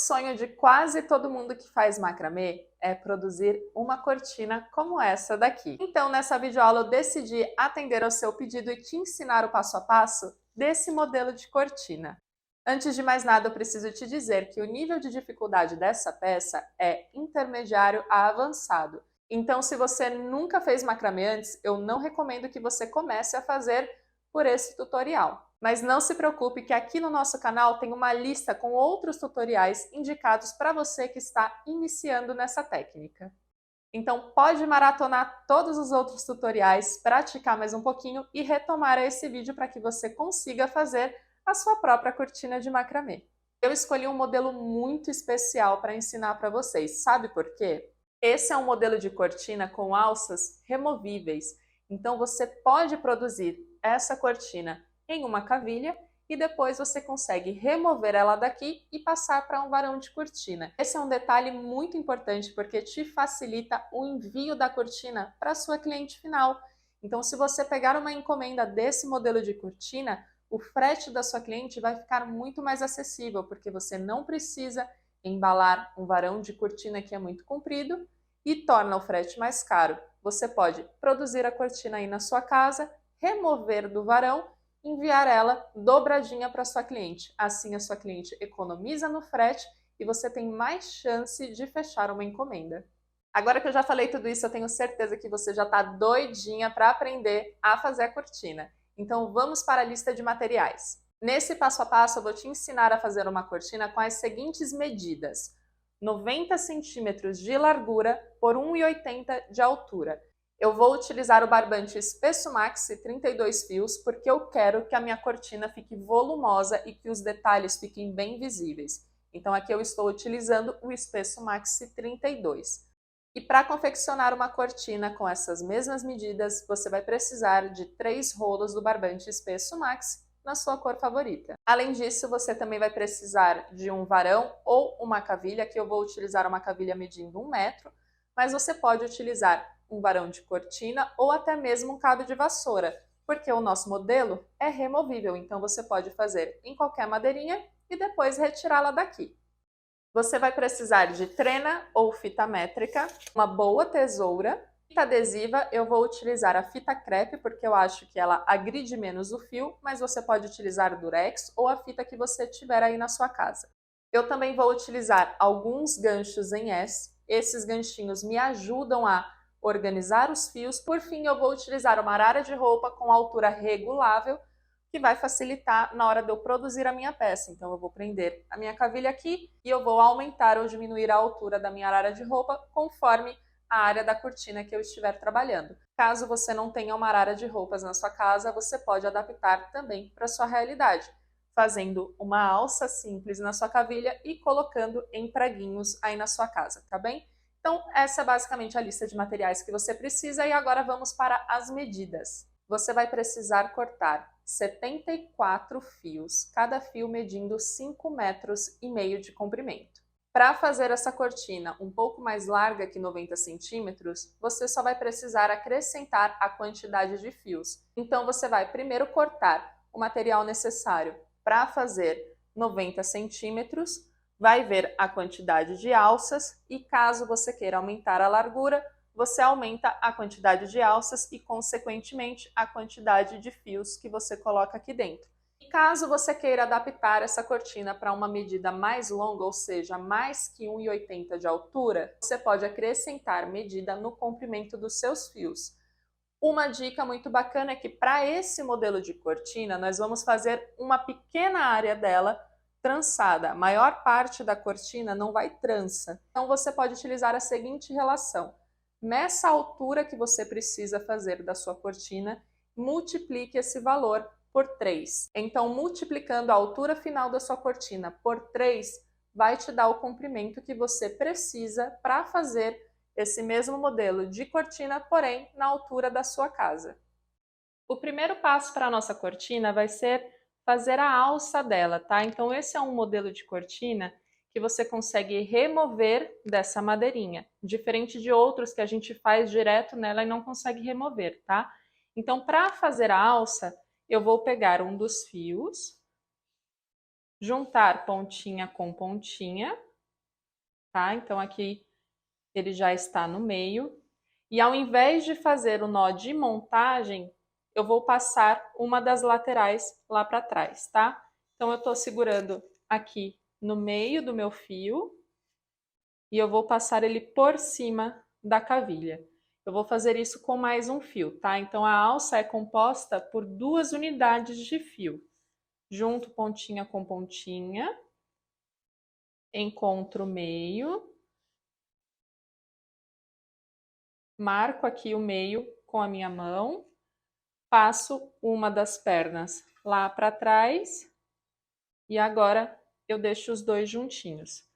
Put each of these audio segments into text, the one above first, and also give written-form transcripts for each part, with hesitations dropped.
sonho de quase todo mundo que faz macramê é produzir uma cortina como essa daqui. Então, nessa videoaula eu decidi atender ao seu pedido e te ensinar o passo a passo desse modelo de cortina. Antes de mais nada, eu preciso te dizer que o nível de dificuldade dessa peça é intermediário a avançado. Então, se você nunca fez macramê antes, eu não recomendo que você comece a fazer por esse tutorial. Mas não se preocupe que aqui no nosso canal tem uma lista com outros tutoriais indicados para você que está iniciando nessa técnica. Então pode maratonar todos os outros tutoriais, praticar mais um pouquinho e retomar esse vídeo para que você consiga fazer a sua própria cortina de macramê. Eu escolhi um modelo muito especial para ensinar para vocês, sabe por quê? Esse é um modelo de cortina com alças removíveis, então você pode produzir essa cortina em uma cavilha e depois você consegue remover ela daqui e passar para um varão de cortina. Esse é um detalhe muito importante porque te facilita o envio da cortina para a sua cliente final. Então, se você pegar uma encomenda desse modelo de cortina, o frete da sua cliente vai ficar muito mais acessível, porque você não precisa embalar um varão de cortina que é muito comprido e torna o frete mais caro. Você pode produzir a cortina aí na sua casa, remover do varão, enviar ela dobradinha para sua cliente. Assim a sua cliente economiza no frete e você tem mais chance de fechar uma encomenda. Agora que eu já falei tudo isso, eu tenho certeza que você já está doidinha para aprender a fazer a cortina. Então vamos para a lista de materiais. Nesse passo a passo eu vou te ensinar a fazer uma cortina com as seguintes medidas: 90 centímetros de largura por 1,80 de altura. Eu vou utilizar o barbante espesso maxi 32 fios porque eu quero que a minha cortina fique volumosa e que os detalhes fiquem bem visíveis. Então aqui eu estou utilizando o espesso maxi 32. E para confeccionar uma cortina com essas mesmas medidas, você vai precisar de 3 rolos do barbante espesso maxi na sua cor favorita. Além disso, você também vai precisar de um varão ou uma cavilha, que eu vou utilizar uma cavilha medindo 1 metro, mas você pode utilizar um varão de cortina ou até mesmo um cabo de vassoura, porque o nosso modelo é removível, então você pode fazer em qualquer madeirinha e depois retirá-la daqui. Você vai precisar de trena ou fita métrica, uma boa tesoura, fita adesiva. Eu vou utilizar a fita crepe porque eu acho que ela agride menos o fio, mas você pode utilizar durex ou a fita que você tiver aí na sua casa. Eu também vou utilizar alguns ganchos em S. Esses ganchinhos me ajudam a organizar os fios. Por fim, eu vou utilizar uma arara de roupa com altura regulável, que vai facilitar na hora de eu produzir a minha peça. Então eu vou prender a minha cavilha aqui e eu vou aumentar ou diminuir a altura da minha arara de roupa conforme a área da cortina que eu estiver trabalhando. Caso você não tenha uma arara de roupas na sua casa, você pode adaptar também para a sua realidade, fazendo uma alça simples na sua cavilha e colocando em preguinhos aí na sua casa, tá bem? Então essa é basicamente a lista de materiais que você precisa e agora vamos para as medidas. Você vai precisar cortar 74 fios, cada fio medindo 5,5 metros de comprimento. Para fazer essa cortina um pouco mais larga que 90 centímetros, você só vai precisar acrescentar a quantidade de fios. Então você vai primeiro cortar o material necessário para fazer 90 centímetros, vai ver a quantidade de alças e caso você queira aumentar a largura, você aumenta a quantidade de alças e, consequentemente, a quantidade de fios que você coloca aqui dentro. E caso você queira adaptar essa cortina para uma medida mais longa, ou seja, mais que 1,80 de altura, você pode acrescentar medida no comprimento dos seus fios. Uma dica muito bacana é que para esse modelo de cortina, nós vamos fazer uma pequena área dela trançada. A maior parte da cortina não vai trança. Então você pode utilizar a seguinte relação: meça a altura que você precisa fazer da sua cortina, multiplique esse valor por 3. Então, multiplicando a altura final da sua cortina por 3, vai te dar o comprimento que você precisa para fazer esse mesmo modelo de cortina, porém na altura da sua casa. O primeiro passo para a nossa cortina vai ser fazer a alça dela, tá? Então, esse é um modelo de cortina que você consegue remover dessa madeirinha, diferente de outros que a gente faz direto nela e não consegue remover, tá? Então, para fazer a alça, eu vou pegar um dos fios, juntar pontinha com pontinha tá? Então aqui ele já está no meio. E ao invés de fazer o nó de montagem, eu vou passar uma das laterais lá para trás, tá? Então eu estou segurando aqui no meio do meu fio e eu vou passar ele por cima da cavilha. Eu vou fazer isso com mais um fio, tá? Então a alça é composta por 2 unidades de fio. Junto pontinha com pontinha, encontro o meio, marco aqui o meio com a minha mão, passo uma das pernas lá para trás e agora eu deixo os dois juntinhos,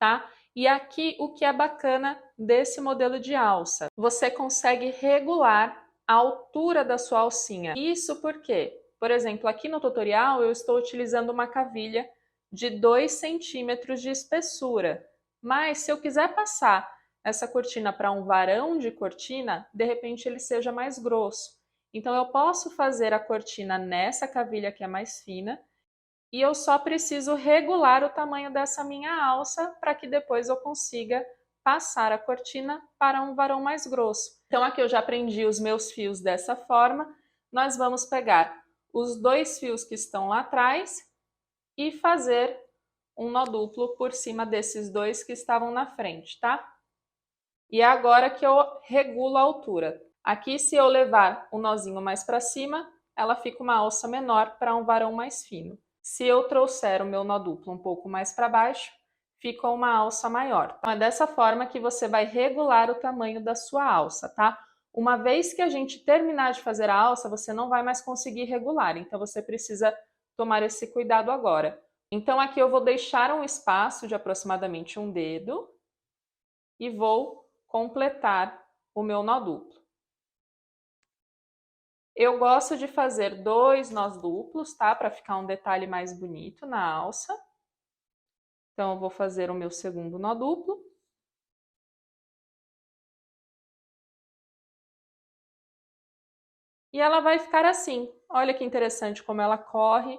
tá? E aqui o que é bacana desse modelo de alça, você consegue regular a altura da sua alcinha. Isso porque, por exemplo, aqui no tutorial eu estou utilizando uma cavilha de 2 centímetros de espessura, mas se eu quiser passar essa cortina para um varão de cortina, de repente ele seja mais grosso. Então eu posso fazer a cortina nessa cavilha que é mais fina, e eu só preciso regular o tamanho dessa minha alça para que depois eu consiga passar a cortina para um varão mais grosso. Então aqui eu já prendi os meus fios dessa forma. Nós vamos pegar os 2 fios que estão lá atrás e fazer um nó duplo por cima desses 2 que estavam na frente, tá? E é agora que eu regulo a altura. Aqui, se eu levar o nozinho mais para cima, ela fica uma alça menor para um varão mais fino. Se eu trouxer o meu nó duplo um pouco mais para baixo, fica uma alça maior. Então é dessa forma que você vai regular o tamanho da sua alça, tá? Uma vez que a gente terminar de fazer a alça, você não vai mais conseguir regular, então você precisa tomar esse cuidado agora. Então aqui eu vou deixar um espaço de aproximadamente um dedo e vou completar o meu nó duplo. Eu gosto de fazer 2 nós duplos, tá? Para ficar um detalhe mais bonito na alça. Então, eu vou fazer o meu segundo nó duplo. E ela vai ficar assim. Olha que interessante como ela corre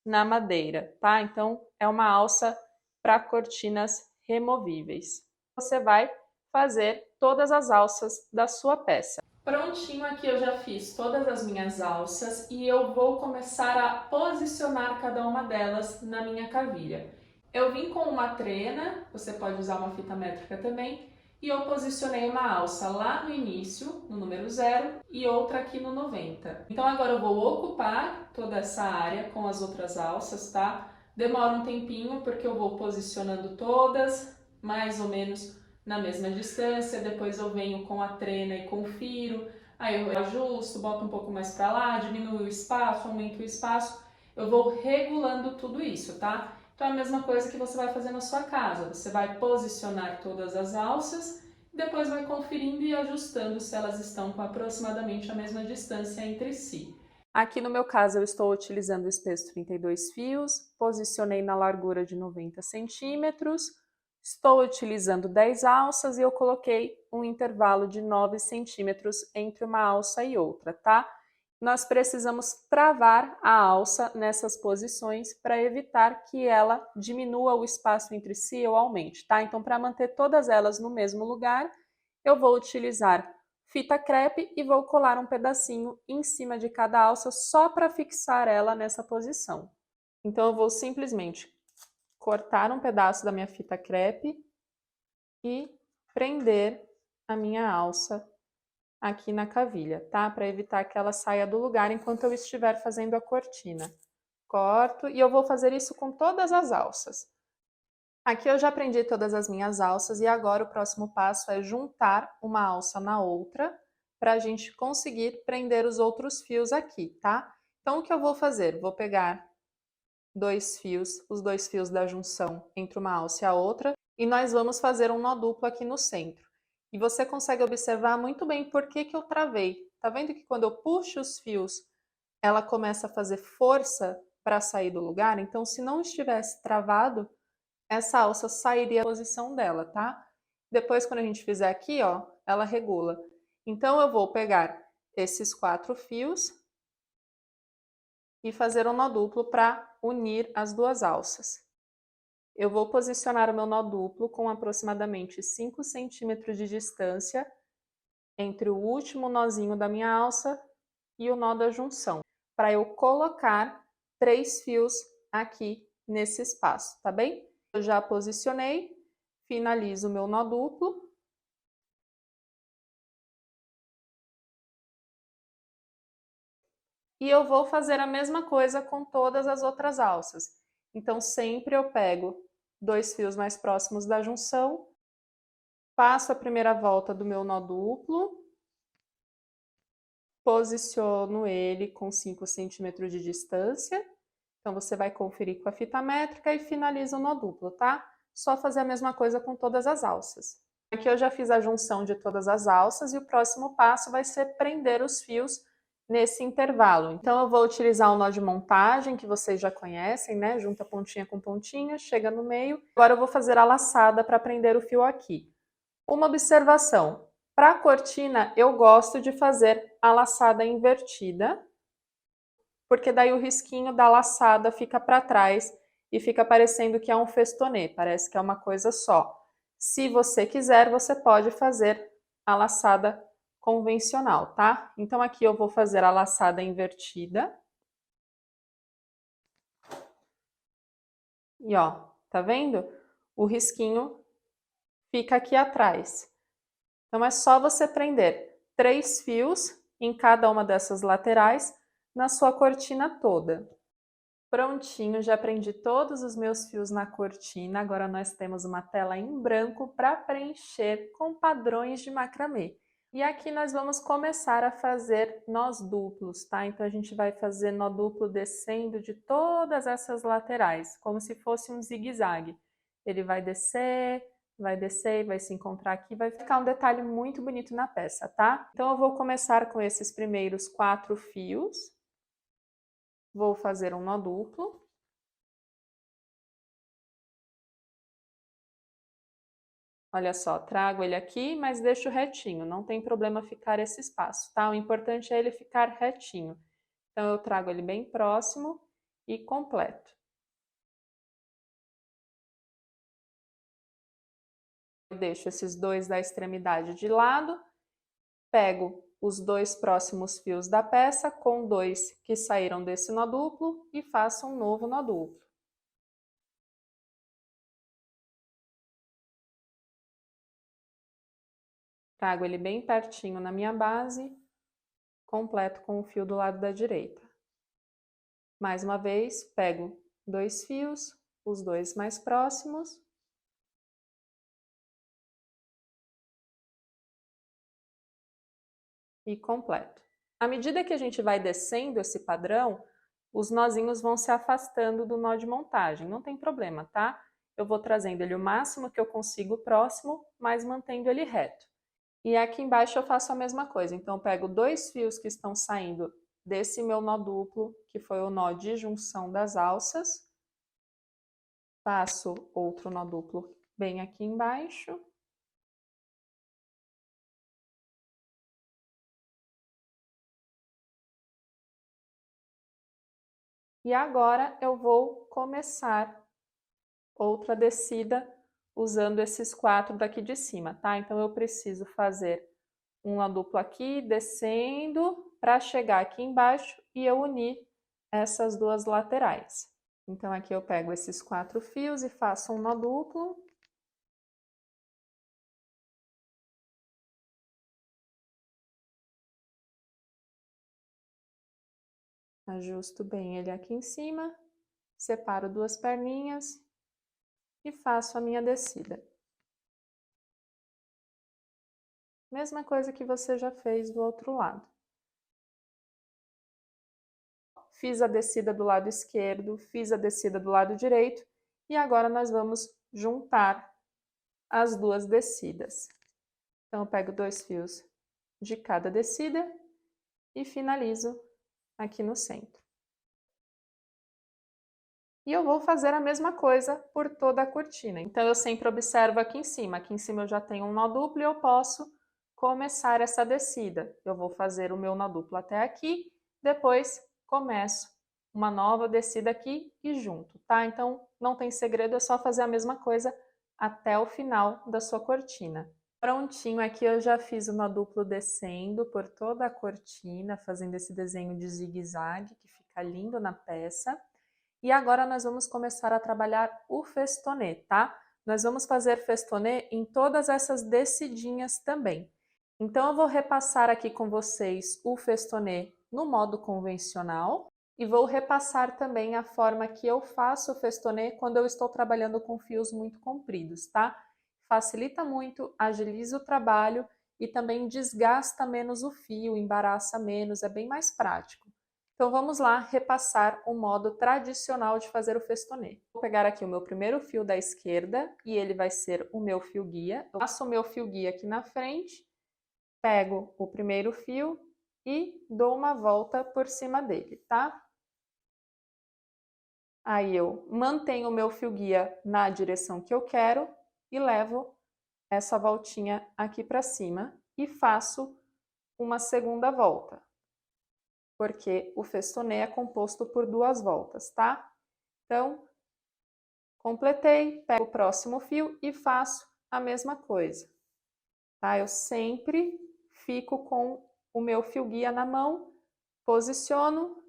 na madeira, tá? Então, é uma alça para cortinas removíveis. Você vai fazer todas as alças da sua peça. Prontinho, aqui eu já fiz todas as minhas alças e eu vou começar a posicionar cada uma delas na minha cavilha. Eu vim com uma trena, você pode usar uma fita métrica também, e eu posicionei uma alça lá no início, no número 0, e outra aqui no 90. Então agora eu vou ocupar toda essa área com as outras alças, tá? Demora um tempinho porque eu vou posicionando todas, mais ou menos na mesma distância, depois eu venho com a trena e confiro, aí eu ajusto, boto um pouco mais para lá, diminuo o espaço, aumento o espaço, eu vou regulando tudo isso, tá? Então é a mesma coisa que você vai fazer na sua casa, você vai posicionar todas as alças, depois vai conferindo e ajustando se elas estão com aproximadamente a mesma distância entre si. Aqui no meu caso eu estou utilizando o espesso 32 fios, posicionei na largura de 90 centímetros, estou utilizando 10 alças e eu coloquei um intervalo de 9 centímetros entre uma alça e outra, tá? Nós precisamos travar a alça nessas posições para evitar que ela diminua o espaço entre si ou aumente, tá? Então, para manter todas elas no mesmo lugar, eu vou utilizar fita crepe e vou colar um pedacinho em cima de cada alça só para fixar ela nessa posição. Então, eu vou simplesmente cortar um pedaço da minha fita crepe e prender a minha alça aqui na cavilha, tá? Para evitar que ela saia do lugar enquanto eu estiver fazendo a cortina. Corto e eu vou fazer isso com todas as alças. Aqui eu já prendi todas as minhas alças e agora o próximo passo é juntar uma alça na outra para a gente conseguir prender os outros fios aqui, tá? Então o que eu vou fazer? Vou pegar 2 fios, os 2 fios da junção entre uma alça e a outra, e nós vamos fazer um nó duplo aqui no centro. E você consegue observar muito bem por que eu travei. Tá vendo que quando eu puxo os fios, ela começa a fazer força para sair do lugar? Então, se não estivesse travado, essa alça sairia da posição dela, tá? Depois, quando a gente fizer aqui, ó, ela regula. Então, eu vou pegar esses 4 fios e fazer um nó duplo para unir as duas alças. Eu vou posicionar o meu nó duplo com aproximadamente 5 centímetros de distância entre o último nozinho da minha alça e o nó da junção, para eu colocar 3 fios aqui nesse espaço, tá bem? Eu já posicionei, finalizo o meu nó duplo. E eu vou fazer a mesma coisa com todas as outras alças. Então, sempre eu pego 2 fios mais próximos da junção, passo a primeira volta do meu nó duplo, posiciono ele com 5 centímetros de distância. Então, você vai conferir com a fita métrica e finaliza o nó duplo, tá? Só fazer a mesma coisa com todas as alças. Aqui eu já fiz a junção de todas as alças e o próximo passo vai ser prender os fios nesse intervalo. Então, eu vou utilizar o nó de montagem, que vocês já conhecem, né? Junta pontinha com pontinha, chega no meio. Agora eu vou fazer a laçada para prender o fio aqui. Uma observação. Para a cortina, eu gosto de fazer a laçada invertida, porque daí o risquinho da laçada fica para trás e fica parecendo que é um festonê, parece que é uma coisa só. Se você quiser, você pode fazer a laçada convencional, tá? Então aqui eu vou fazer a laçada invertida. E ó, tá vendo? O risquinho fica aqui atrás. Então é só você prender 3 fios em cada uma dessas laterais na sua cortina toda. Prontinho, já prendi todos os meus fios na cortina. Agora nós temos uma tela em branco para preencher com padrões de macramê. E aqui nós vamos começar a fazer nós duplos, tá? Então a gente vai fazer nó duplo descendo de todas essas laterais, como se fosse um zigue-zague. Ele vai descer e vai se encontrar aqui, vai ficar um detalhe muito bonito na peça, tá? Então eu vou começar com esses primeiros 4 fios. Vou fazer um nó duplo. Olha só, trago ele aqui, mas deixo retinho, não tem problema ficar esse espaço, tá? O importante é ele ficar retinho. Então, eu trago ele bem próximo e completo. Eu deixo esses dois da extremidade de lado, pego os 2 próximos fios da peça com 2 que saíram desse nó duplo e faço um novo nó duplo. Trago ele bem pertinho na minha base, completo com o fio do lado da direita. Mais uma vez, pego 2 fios, os 2 mais próximos. E completo. À medida que a gente vai descendo esse padrão, os nozinhos vão se afastando do nó de montagem. Não tem problema, tá? Eu vou trazendo ele o máximo que eu consigo próximo, mas mantendo ele reto. E aqui embaixo eu faço a mesma coisa. Então, eu pego 2 fios que estão saindo desse meu nó duplo, que foi o nó de junção das alças. Faço outro nó duplo bem aqui embaixo. E agora eu vou começar outra descida usando esses 4 daqui de cima, tá? Então eu preciso fazer um nó duplo aqui, descendo, para chegar aqui embaixo e eu unir essas 2 laterais. Então aqui eu pego esses 4 fios e faço um nó duplo. Ajusto bem ele aqui em cima, separo 2 perninhas e faço a minha descida. Mesma coisa que você já fez do outro lado. Fiz a descida do lado esquerdo, fiz a descida do lado direito e agora nós vamos juntar as 2 descidas. Então, eu pego 2 fios de cada descida e finalizo aqui no centro. E eu vou fazer a mesma coisa por toda a cortina. Então, eu sempre observo aqui em cima. Aqui em cima eu já tenho um nó duplo e eu posso começar essa descida. Eu vou fazer o meu nó duplo até aqui, depois começo uma nova, descida aqui e junto, tá? Então, não tem segredo, é só fazer a mesma coisa até o final da sua cortina. Prontinho, aqui eu já fiz uma duplo descendo por toda a cortina, fazendo esse desenho de zigue-zague, que fica lindo na peça. E agora nós vamos começar a trabalhar o festonê, tá? Nós vamos fazer festonê em todas essas descidinhas também. Então eu vou repassar aqui com vocês o festonê no modo convencional e vou repassar também a forma que eu faço o festonê quando eu estou trabalhando com fios muito compridos, tá? Facilita muito, agiliza o trabalho e também desgasta menos o fio, embaraça menos, é bem mais prático. Então vamos lá repassar o modo tradicional de fazer o festonê. Vou pegar aqui o meu primeiro fio da esquerda e ele vai ser o meu fio guia. Eu passo o meu fio guia aqui na frente, pego o primeiro fio e dou uma volta por cima dele, tá? Aí eu mantenho o meu fio guia na direção que eu quero e levo essa voltinha aqui para cima e faço uma segunda volta, porque o festonê é composto por 2 voltas, tá? Então, completei, pego o próximo fio e faço a mesma coisa, tá? Eu sempre fico com o meu fio guia na mão, posiciono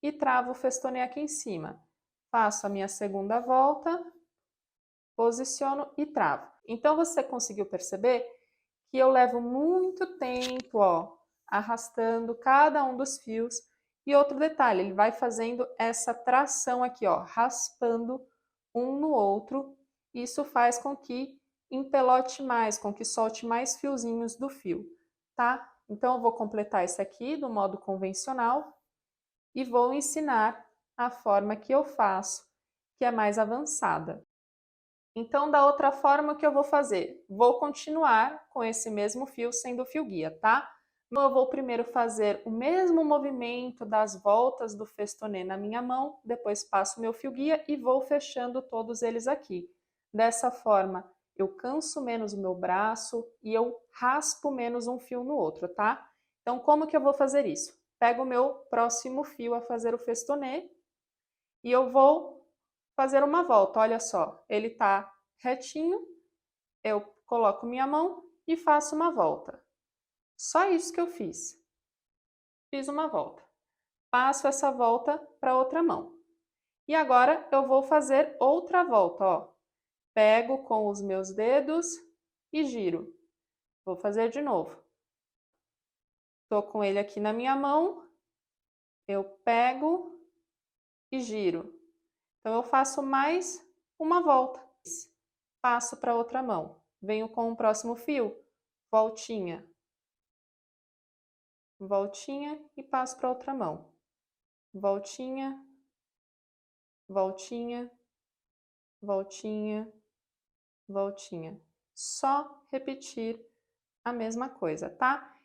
e travo o festonê aqui em cima. Faço a minha segunda volta, posiciono e travo. Então, você conseguiu perceber que eu levo muito tempo, ó, arrastando cada um dos fios. E outro detalhe, ele vai fazendo essa tração aqui, ó, raspando um no outro. Isso faz com que empelote mais, com que solte mais fiozinhos do fio, tá? Então, eu vou completar esse aqui do modo convencional e vou ensinar a forma que eu faço, que é mais avançada. Então, da outra forma, o que eu vou fazer? Vou continuar com esse mesmo fio, sendo o fio guia, tá? Então, eu vou primeiro fazer o mesmo movimento das voltas do festonê na minha mão, depois passo o meu fio guia e vou fechando todos eles aqui. Dessa forma, eu canso menos o meu braço e eu raspo menos um fio no outro, tá? Então, como que eu vou fazer isso? Pego o meu próximo fio a fazer o festonê e eu vou fazer uma volta, olha só, ele tá retinho, eu coloco minha mão e faço uma volta. Só isso que eu fiz. Fiz uma volta. Passo essa volta para outra mão. E agora eu vou fazer outra volta, ó. Pego com os meus dedos e giro. Vou fazer de novo. Tô com ele aqui na minha mão, eu pego e giro. Então eu faço mais uma volta. Passo para outra mão. Venho com o próximo fio, voltinha, voltinha e passo para outra mão. Voltinha, voltinha, voltinha, voltinha. Só repetir a mesma coisa, tá?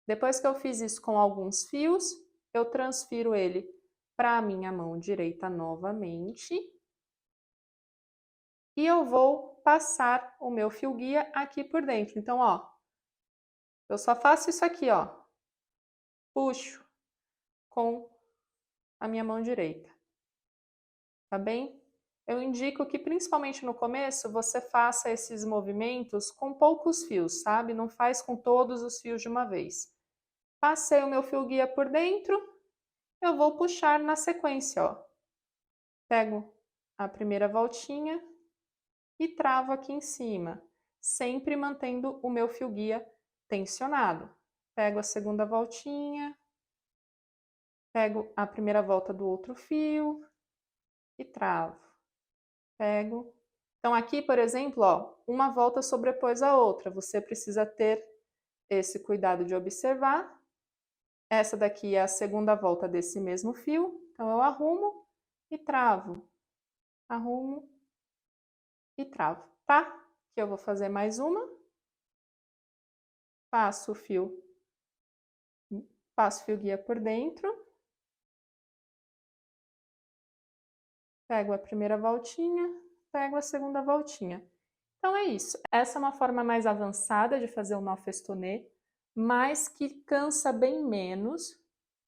Depois que eu fiz isso com alguns fios, eu transfiro ele para a minha mão direita novamente. E eu vou passar o meu fio guia aqui por dentro. Então, ó, eu só faço isso aqui, ó. Puxo com a minha mão direita. Tá bem? Eu indico que, principalmente no começo, você faça esses movimentos com poucos fios, sabe? Não faz com todos os fios de uma vez. Passei o meu fio guia por dentro, eu vou puxar na sequência, ó. Pego a primeira voltinha e travo aqui em cima, sempre mantendo o meu fio guia tensionado. Pego a segunda voltinha, pego a primeira volta do outro fio e travo. Pego. Então aqui, por exemplo, ó, uma volta sobrepôs a outra. Você precisa ter esse cuidado de observar. Essa daqui é a segunda volta desse mesmo fio. Então eu arrumo e travo. Arrumo e travo, tá? Aqui eu vou fazer mais uma. Passo o fio guia por dentro. Pego a primeira voltinha, pego a segunda voltinha. Então é isso. Essa é uma forma mais avançada de fazer o nó festonê, mas que cansa bem menos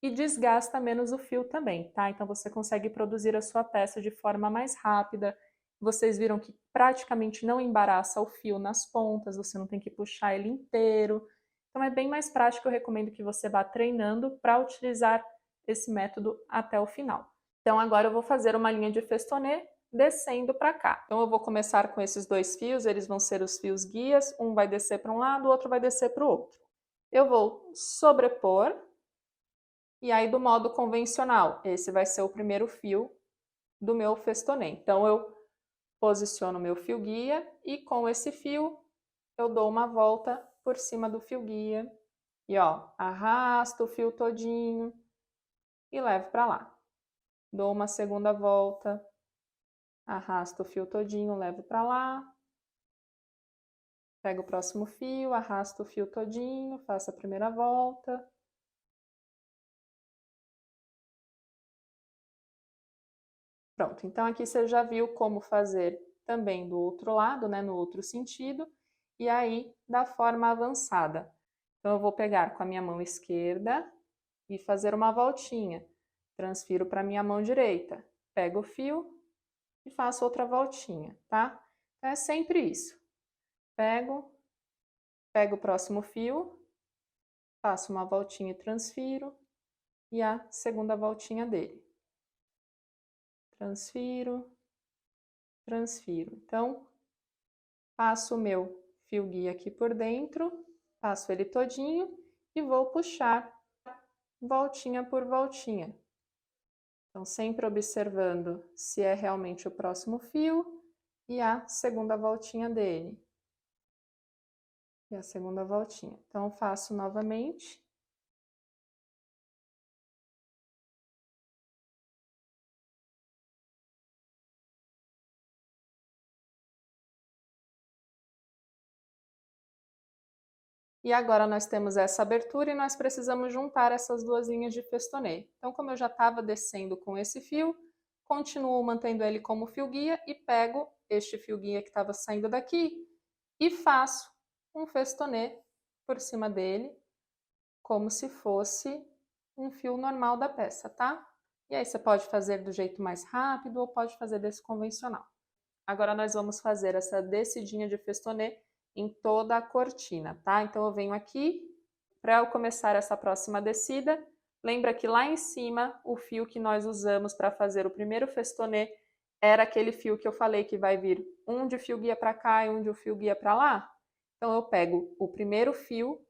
e desgasta menos o fio também, tá? Então você consegue produzir a sua peça de forma mais rápida. Vocês viram que praticamente não embaraça o fio nas pontas, você não tem que puxar ele inteiro. Então é bem mais prático, eu recomendo que você vá treinando para utilizar esse método até o final. Então agora eu vou fazer uma linha de festonê descendo para cá. Então eu vou começar com esses dois fios, eles vão ser os fios guias, um vai descer para um lado, o outro vai descer para o outro. Eu vou sobrepor, e aí do modo convencional, esse vai ser o primeiro fio do meu festonê. Então eu posiciono o meu fio guia e com esse fio eu dou uma volta por cima do fio guia e ó, arrasto o fio todinho e levo para lá. Dou uma segunda volta, arrasto o fio todinho, levo para lá. Pego o próximo fio, arrasto o fio todinho, faço a primeira volta. Pronto, então aqui você já viu como fazer também do outro lado, né, no outro sentido, e aí da forma avançada. Então eu vou pegar com a minha mão esquerda e fazer uma voltinha. Transfiro para a minha mão direita, pego o fio e faço outra voltinha, tá? Então é sempre isso. Pego o próximo fio, faço uma voltinha e transfiro, e a segunda voltinha dele. Transfiro, transfiro. Então, passo o meu fio guia aqui por dentro, passo ele todinho e vou puxar voltinha por voltinha. Então, sempre observando se é realmente o próximo fio e a segunda voltinha dele. E a segunda voltinha. Então, faço novamente. E agora nós temos essa abertura e nós precisamos juntar essas duas linhas de festonê. Então, como eu já estava descendo com esse fio, continuo mantendo ele como fio guia e pego este fio guia que estava saindo daqui e faço um festonê por cima dele, como se fosse um fio normal da peça, tá? E aí você pode fazer do jeito mais rápido ou pode fazer desse convencional. Agora nós vamos fazer essa descidinha de festonê em toda a cortina, tá? Então eu venho aqui, para eu começar essa próxima descida, lembra que lá em cima o fio que nós usamos para fazer o primeiro festonê era aquele fio que eu falei que vai vir um de fio guia para cá e um de fio guia para lá? Então eu pego o primeiro fio,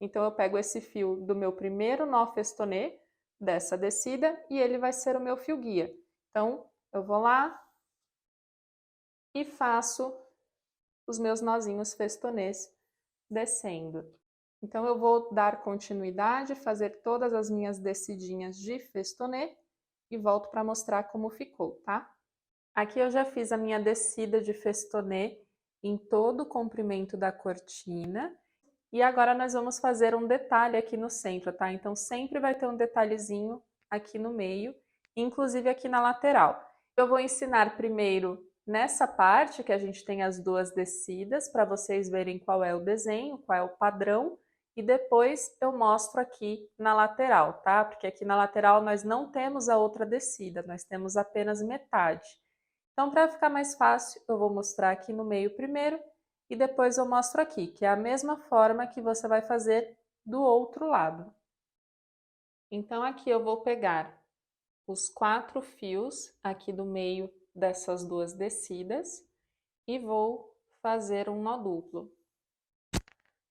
então eu pego esse fio do meu primeiro nó festonê dessa descida e ele vai ser o meu fio guia. Então eu vou lá e faço os meus nozinhos festonês descendo. Então eu vou dar continuidade, fazer todas as minhas descidinhas de festonê e volto para mostrar como ficou, tá? Aqui eu já fiz a minha descida de festonê em todo o comprimento da cortina e agora nós vamos fazer um detalhe aqui no centro, tá? Então sempre vai ter um detalhezinho aqui no meio, inclusive aqui na lateral. Eu vou ensinar primeiro nessa parte que a gente tem as duas descidas, para vocês verem qual é o desenho, qual é o padrão, e depois eu mostro aqui na lateral, tá? Porque aqui na lateral nós não temos a outra descida, nós temos apenas metade. Então, para ficar mais fácil, eu vou mostrar aqui no meio primeiro e depois eu mostro aqui, que é a mesma forma que você vai fazer do outro lado. Então, aqui eu vou pegar os 4 fios aqui do meio dessas duas descidas e vou fazer um nó duplo.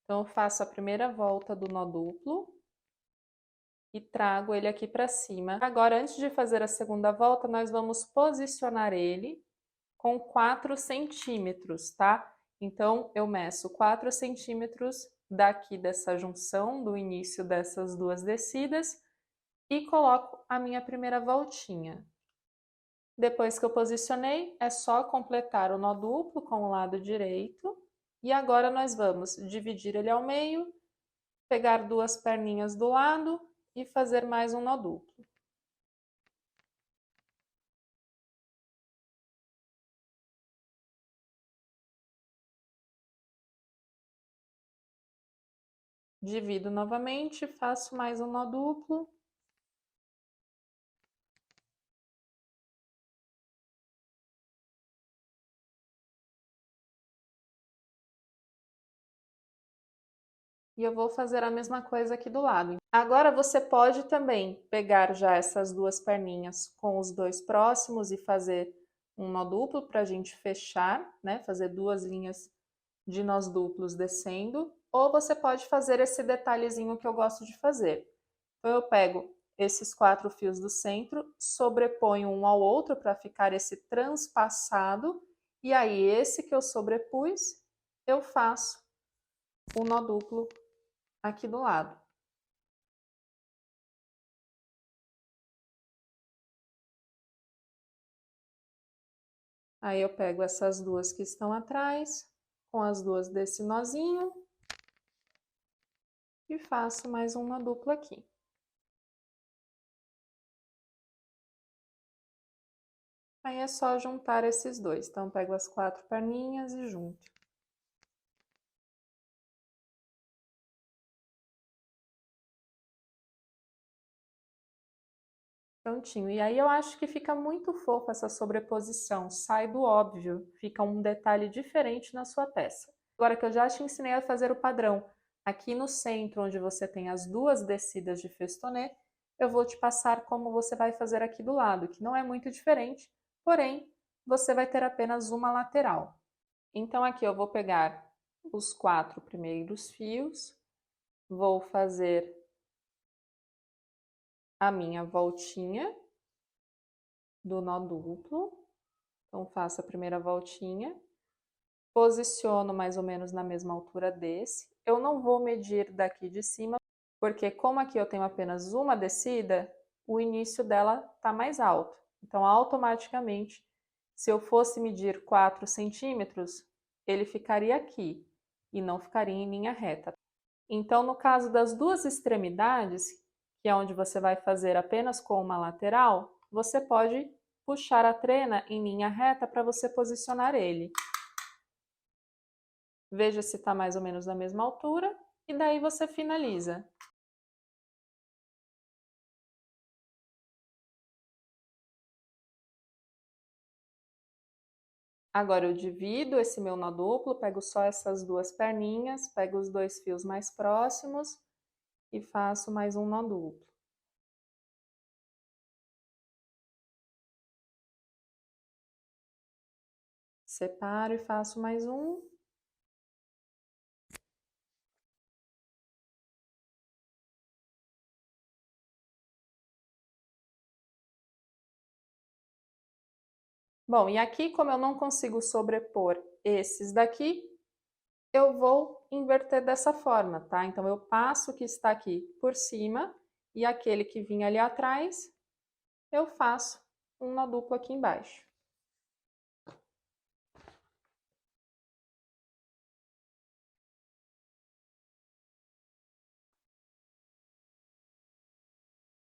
Então, eu faço a primeira volta do nó duplo e trago ele aqui para cima. Agora, antes de fazer a segunda volta, nós vamos posicionar ele com 4 centímetros, tá? Então, eu meço 4 centímetros daqui dessa junção, do início dessas duas descidas, e coloco a minha primeira voltinha. Depois que eu posicionei, é só completar o nó duplo com o lado direito. E agora nós vamos dividir ele ao meio, pegar duas perninhas do lado e fazer mais um nó duplo. Divido novamente, faço mais um nó duplo E eu vou fazer a mesma coisa aqui do lado. Agora você pode também pegar já essas duas perninhas com os dois próximos e fazer um nó duplo para a gente fechar, né? Fazer duas linhas de nós duplos descendo. Ou você pode fazer esse detalhezinho que eu gosto de fazer. Então eu pego esses 4 fios do centro, sobreponho um ao outro para ficar esse transpassado. E aí esse que eu sobrepus, eu faço o nó duplo aqui do lado. Aí eu pego essas duas que estão atrás, com as duas desse nozinho, e faço mais uma dupla aqui. Aí é só juntar esses dois. Então, pego as 4 perninhas e junto. Prontinho. E aí eu acho que fica muito fofa essa sobreposição, sai do óbvio, fica um detalhe diferente na sua peça. Agora que eu já te ensinei a fazer o padrão, aqui no centro, onde você tem as duas descidas de festonê, eu vou te passar como você vai fazer aqui do lado, que não é muito diferente, porém, você vai ter apenas uma lateral. Então aqui eu vou pegar os 4 primeiros fios, vou fazer a minha voltinha do nó duplo. Então, faço a primeira voltinha, posiciono mais ou menos na mesma altura desse. Eu não vou medir daqui de cima, porque como aqui eu tenho apenas uma descida, o início dela está mais alto. Então, automaticamente, se eu fosse medir 4 centímetros, ele ficaria aqui e não ficaria em linha reta. Então, no caso das duas extremidades, que é onde você vai fazer apenas com uma lateral, você pode puxar a trena em linha reta para você posicionar ele. Veja se está mais ou menos na mesma altura e daí você finaliza. Agora eu divido esse meu nó duplo, pego só essas duas perninhas, pego os dois fios mais próximos e faço mais um nó duplo. Separo e faço mais um. Bom, e aqui, como eu não consigo sobrepor esses daqui, eu vou inverter dessa forma, tá? Então, eu passo o que está aqui por cima e aquele que vinha ali atrás, eu faço um nó duplo aqui embaixo.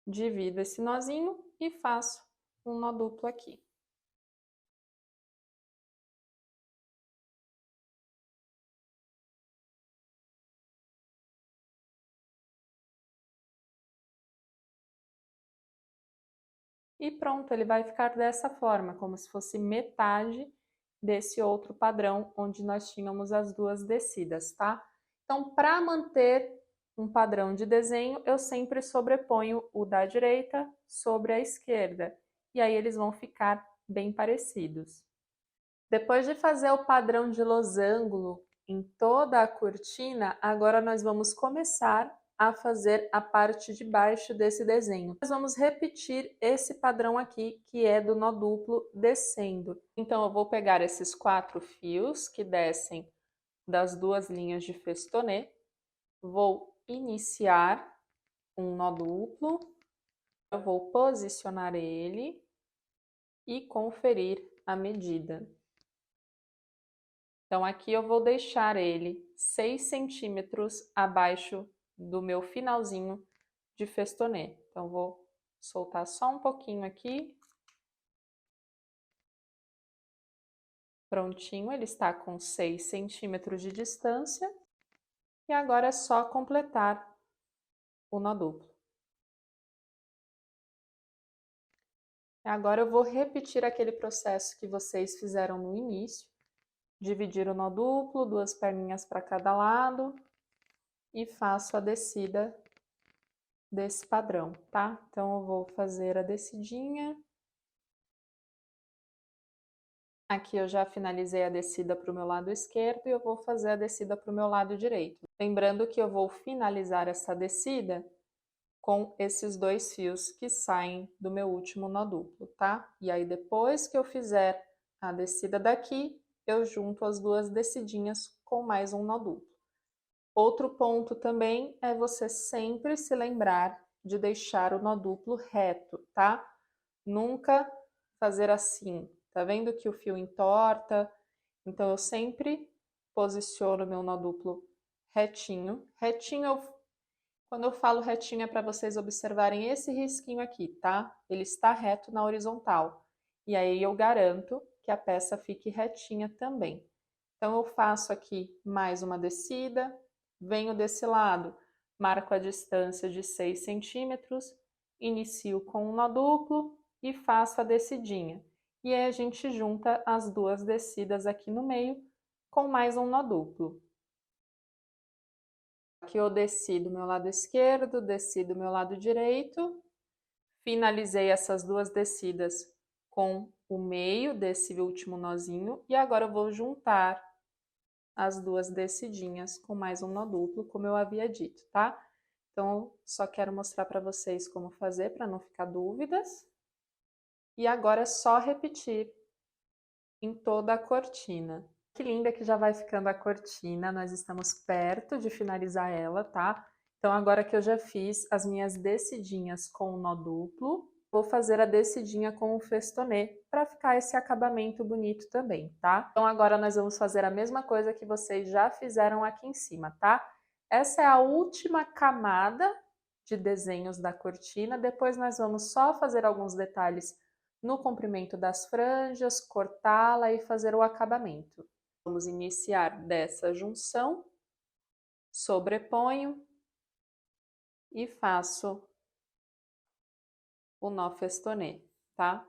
Divido esse nozinho e faço um nó duplo aqui. E pronto, ele vai ficar dessa forma, como se fosse metade desse outro padrão onde nós tínhamos as duas descidas, tá? Então, para manter um padrão de desenho, eu sempre sobreponho o da direita sobre a esquerda, e aí eles vão ficar bem parecidos. Depois de fazer o padrão de losango em toda a cortina, agora nós vamos começar a fazer a parte de baixo desse desenho. Nós vamos repetir esse padrão aqui, que é do nó duplo descendo. Então, eu vou pegar esses 4 fios que descem das duas linhas de festonê, vou iniciar um nó duplo, eu vou posicionar ele e conferir a medida. Então, aqui eu vou deixar ele 6 centímetros abaixo do meu finalzinho de festonê. Então, vou soltar só um pouquinho aqui. Prontinho, ele está com 6 centímetros de distância. E agora é só completar o nó duplo. Agora eu vou repetir aquele processo que vocês fizeram no início. Dividir o nó duplo, duas perninhas para cada lado. e faço a descida desse padrão, tá? Então, eu vou fazer a descidinha. Aqui eu já finalizei a descida para o meu lado esquerdo e eu vou fazer a descida para o meu lado direito. Lembrando que eu vou finalizar essa descida com esses 2 fios que saem do meu último nó duplo, tá? E aí, depois que eu fizer a descida daqui, eu junto as 2 descidinhas com mais um nó duplo. Outro ponto também é você sempre se lembrar de deixar o nó duplo reto, tá? Nunca fazer assim. Tá vendo que o fio entorta? Então, eu sempre posiciono meu nó duplo retinho. Retinho, quando eu falo retinho, é para vocês observarem esse risquinho aqui, tá? Ele está reto na horizontal. E aí, eu garanto que a peça fique retinha também. Então, eu faço aqui mais uma descida, venho desse lado, marco a distância de 6 centímetros, inicio com um nó duplo e faço a descidinha. E aí a gente junta as 2 descidas aqui no meio com mais um nó duplo. Aqui eu desci do meu lado esquerdo, desci do meu lado direito, finalizei essas 2 descidas com o meio desse último nozinho e agora eu vou juntar as 2 descidinhas com mais um nó duplo, como eu havia dito, tá? Então, só quero mostrar para vocês como fazer, para não ficar dúvidas. E agora é só repetir em toda a cortina. Que linda que já vai ficando a cortina, nós estamos perto de finalizar ela, tá? Então, agora que eu já fiz as minhas descidinhas com o nó duplo, vou fazer a descidinha com o festonê para ficar esse acabamento bonito também, tá? Então, agora nós vamos fazer a mesma coisa que vocês já fizeram aqui em cima, tá? Essa é a última camada de desenhos da cortina, depois nós vamos só fazer alguns detalhes no comprimento das franjas, cortá-la e fazer o acabamento. Vamos iniciar dessa junção, sobreponho e faço o nó festonê, tá?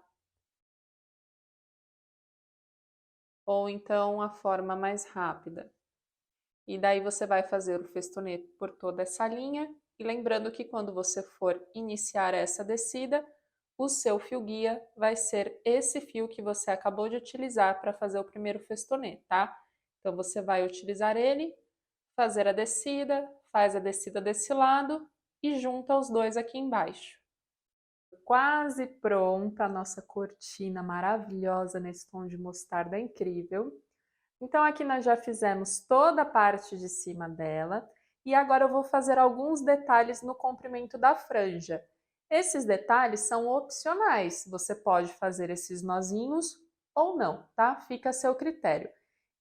Ou então a forma mais rápida. E daí você vai fazer o festonê por toda essa linha, e lembrando que quando você for iniciar essa descida, o seu fio guia vai ser esse fio que você acabou de utilizar para fazer o primeiro festonê, tá? Então, você vai utilizar ele, fazer a descida, faz a descida desse lado e junta os 2 aqui embaixo. Quase pronta a nossa cortina maravilhosa nesse tom de mostarda incrível. Então, aqui nós já fizemos toda a parte de cima dela e agora eu vou fazer alguns detalhes no comprimento da franja. Esses detalhes são opcionais, você pode fazer esses nozinhos ou não, tá? Fica a seu critério.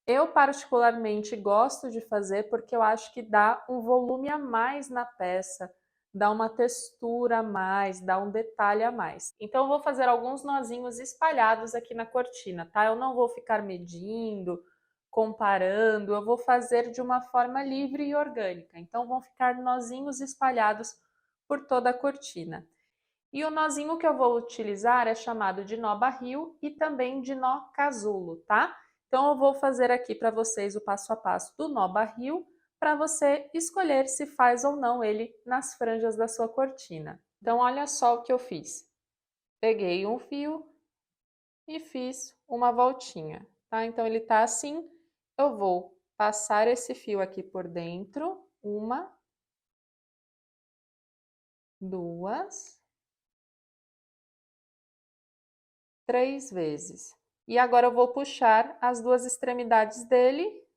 Eu particularmente gosto de fazer porque eu acho que dá um volume a mais na peça, dá uma textura a mais, dá um detalhe a mais. Então eu vou fazer alguns nozinhos espalhados aqui na cortina, tá? Eu não vou ficar medindo, comparando, eu vou fazer de uma forma livre e orgânica. Então vão ficar nozinhos espalhados por toda a cortina. E o nozinho que eu vou utilizar é chamado de nó barril e também de nó casulo, tá? Então eu vou fazer aqui para vocês o passo a passo do nó barril para você escolher se faz ou não ele nas franjas da sua cortina. Então olha só o que eu fiz. Peguei um fio e fiz uma voltinha, tá? Então ele tá assim, eu vou passar esse fio aqui por dentro, 1, 2, 3 vezes. E agora eu vou puxar as 2 extremidades dele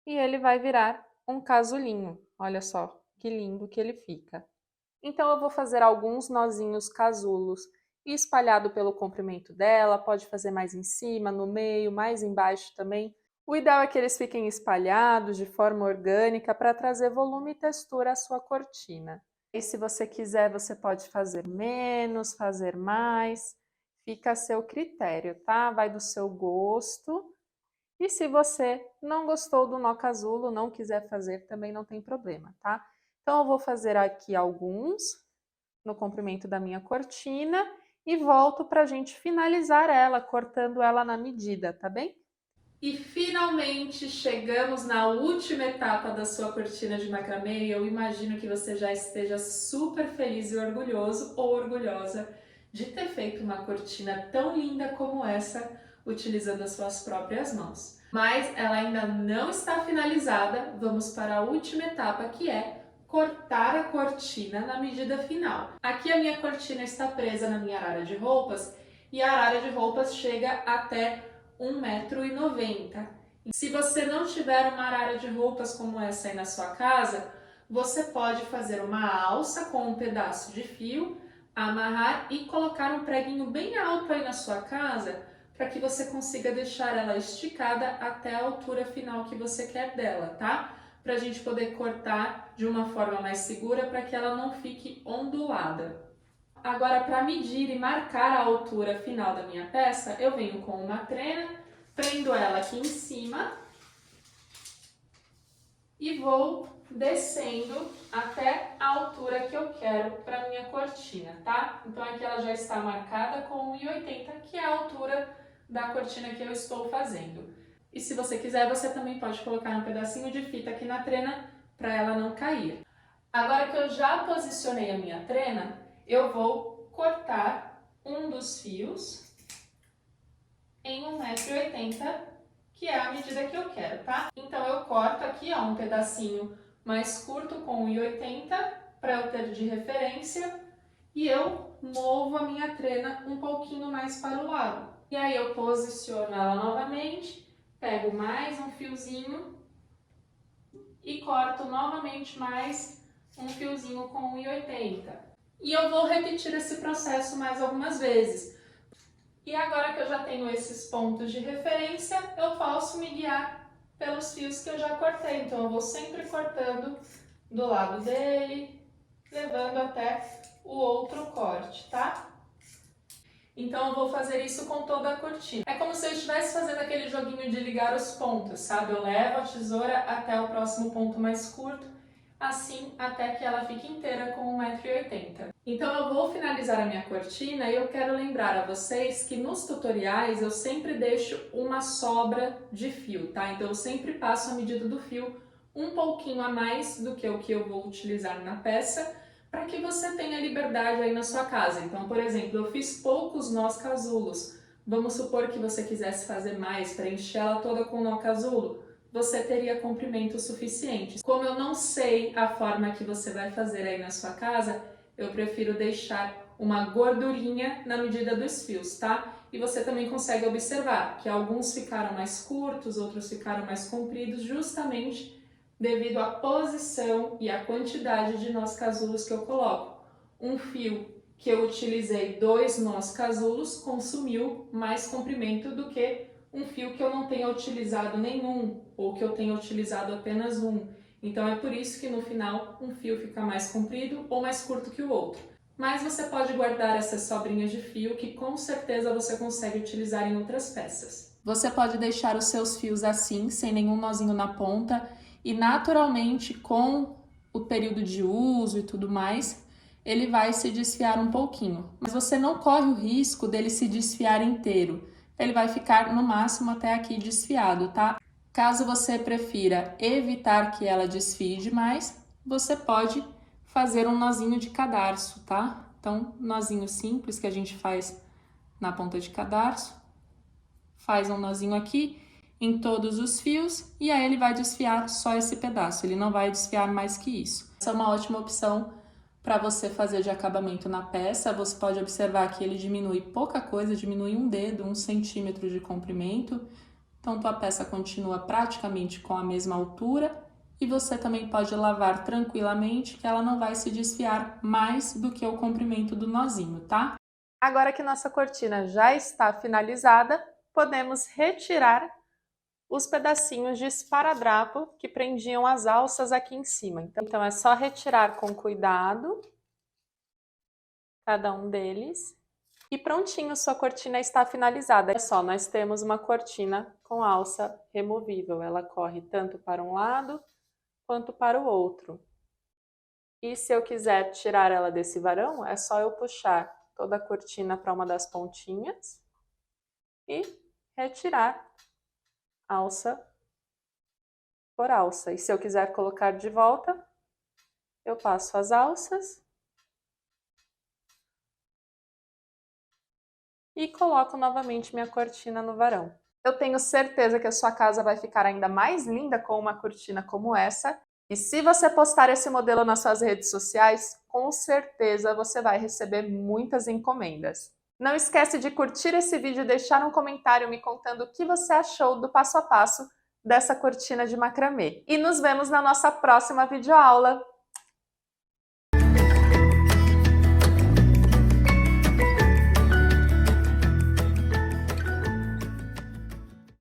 e ele vai virar um casulinho. Olha só que lindo que ele fica. Então eu vou fazer alguns nozinhos casulos espalhado pelo comprimento dela, pode fazer mais em cima, no meio, mais embaixo também. O ideal é que eles fiquem espalhados de forma orgânica para trazer volume e textura à sua cortina. E se você quiser, você pode fazer menos, fazer mais. Fica a seu critério, tá? Vai do seu gosto. E se você não gostou do nó casulo, não quiser fazer, também não tem problema, tá? Então, eu vou fazer aqui alguns no comprimento da minha cortina e volto para a gente finalizar ela, cortando ela na medida, tá bem? E finalmente chegamos na última etapa da sua cortina de macramê e eu imagino que você já esteja super feliz e orgulhoso ou orgulhosa de ter feito uma cortina tão linda como essa utilizando as suas próprias mãos. Mas ela ainda não está finalizada, vamos para a última etapa, que é cortar a cortina na medida final. Aqui a minha cortina está presa na minha arara de roupas e a arara de roupas chega até 1,90 m. Se você não tiver uma arara de roupas como essa aí na sua casa, você pode fazer uma alça com um pedaço de fio, amarrar e colocar um preguinho bem alto aí na sua casa para que você consiga deixar ela esticada até a altura final que você quer dela, tá? Para a gente poder cortar de uma forma mais segura para que ela não fique ondulada. Agora, para medir e marcar a altura final da minha peça, eu venho com uma trena, prendo ela aqui em cima e vou descendo até a altura que eu quero para minha cortina, tá? Então aqui ela já está marcada com 1,80 m, que é a altura da cortina que eu estou fazendo. E se você quiser, você também pode colocar um pedacinho de fita aqui na trena para ela não cair. Agora que eu já posicionei a minha trena, eu vou cortar um dos fios em 1,80 m, que é a medida que eu quero, tá? Então eu corto aqui, ó, um pedacinho mais curto com 1,80 m para eu ter de referência e eu movo a minha trena um pouquinho mais para o lado. E aí eu posiciono ela novamente, pego mais um fiozinho e corto novamente mais um fiozinho com 1,80 m. E eu vou repetir esse processo mais algumas vezes. E agora que eu já tenho esses pontos de referência, eu posso me guiar pelos fios que eu já cortei. Então eu vou sempre cortando do lado dele, levando até o outro corte, tá? Então eu vou fazer isso com toda a cortina. É como se eu estivesse fazendo aquele joguinho de ligar os pontos, sabe? Eu levo a tesoura até o próximo ponto mais curto, assim até que ela fique inteira com 1,80 m. Então eu vou finalizar a minha cortina e eu quero lembrar a vocês que nos tutoriais eu sempre deixo uma sobra de fio, tá? Então eu sempre passo a medida do fio um pouquinho a mais do que o que eu vou utilizar na peça, para que você tenha liberdade aí na sua casa. Então, por exemplo, eu fiz poucos nós casulos. Vamos supor que você quisesse fazer mais, preencher ela toda com nó casulo. Você teria comprimento suficiente. Como eu não sei a forma que você vai fazer aí na sua casa, eu prefiro deixar uma gordurinha na medida dos fios, tá? E você também consegue observar que alguns ficaram mais curtos, outros ficaram mais compridos, justamente devido à posição e à quantidade de nós casulos que eu coloco. Um fio que eu utilizei 2 nós casulos consumiu mais comprimento do que um fio que eu não tenha utilizado nenhum, ou que eu tenha utilizado apenas um. Então é por isso que no final um fio fica mais comprido ou mais curto que o outro. Mas você pode guardar essas sobrinhas de fio que com certeza você consegue utilizar em outras peças. Você pode deixar os seus fios assim, sem nenhum nozinho na ponta, e naturalmente com o período de uso e tudo mais, ele vai se desfiar um pouquinho. Mas você não corre o risco dele se desfiar inteiro. Ele vai ficar no máximo até aqui desfiado, tá? Caso você prefira evitar que ela desfie demais, você pode fazer um nozinho de cadarço, tá? Então, nozinho simples que a gente faz na ponta de cadarço. Faz um nozinho aqui em todos os fios e aí ele vai desfiar só esse pedaço, ele não vai desfiar mais que isso. Essa é uma ótima opção para você fazer de acabamento na peça. Você pode observar que ele diminui pouca coisa, diminui um dedo, 1 centímetro de comprimento. Então, tua peça continua praticamente com a mesma altura e você também pode lavar tranquilamente, que ela não vai se desfiar mais do que o comprimento do nozinho, tá? Agora que nossa cortina já está finalizada, podemos retirar os pedacinhos de esparadrapo que prendiam as alças aqui em cima. Então é só retirar com cuidado cada um deles. E prontinho, sua cortina está finalizada. Olha só, nós temos uma cortina com alça removível. Ela corre tanto para um lado quanto para o outro. E se eu quiser tirar ela desse varão, é só eu puxar toda a cortina para uma das pontinhas e retirar alça por alça. E se eu quiser colocar de volta, eu passo as alças e coloco novamente minha cortina no varão. Eu tenho certeza que a sua casa vai ficar ainda mais linda com uma cortina como essa. E se você postar esse modelo nas suas redes sociais, com certeza você vai receber muitas encomendas. Não esquece de curtir esse vídeo e deixar um comentário me contando o que você achou do passo a passo dessa cortina de macramê. E nos vemos na nossa próxima videoaula!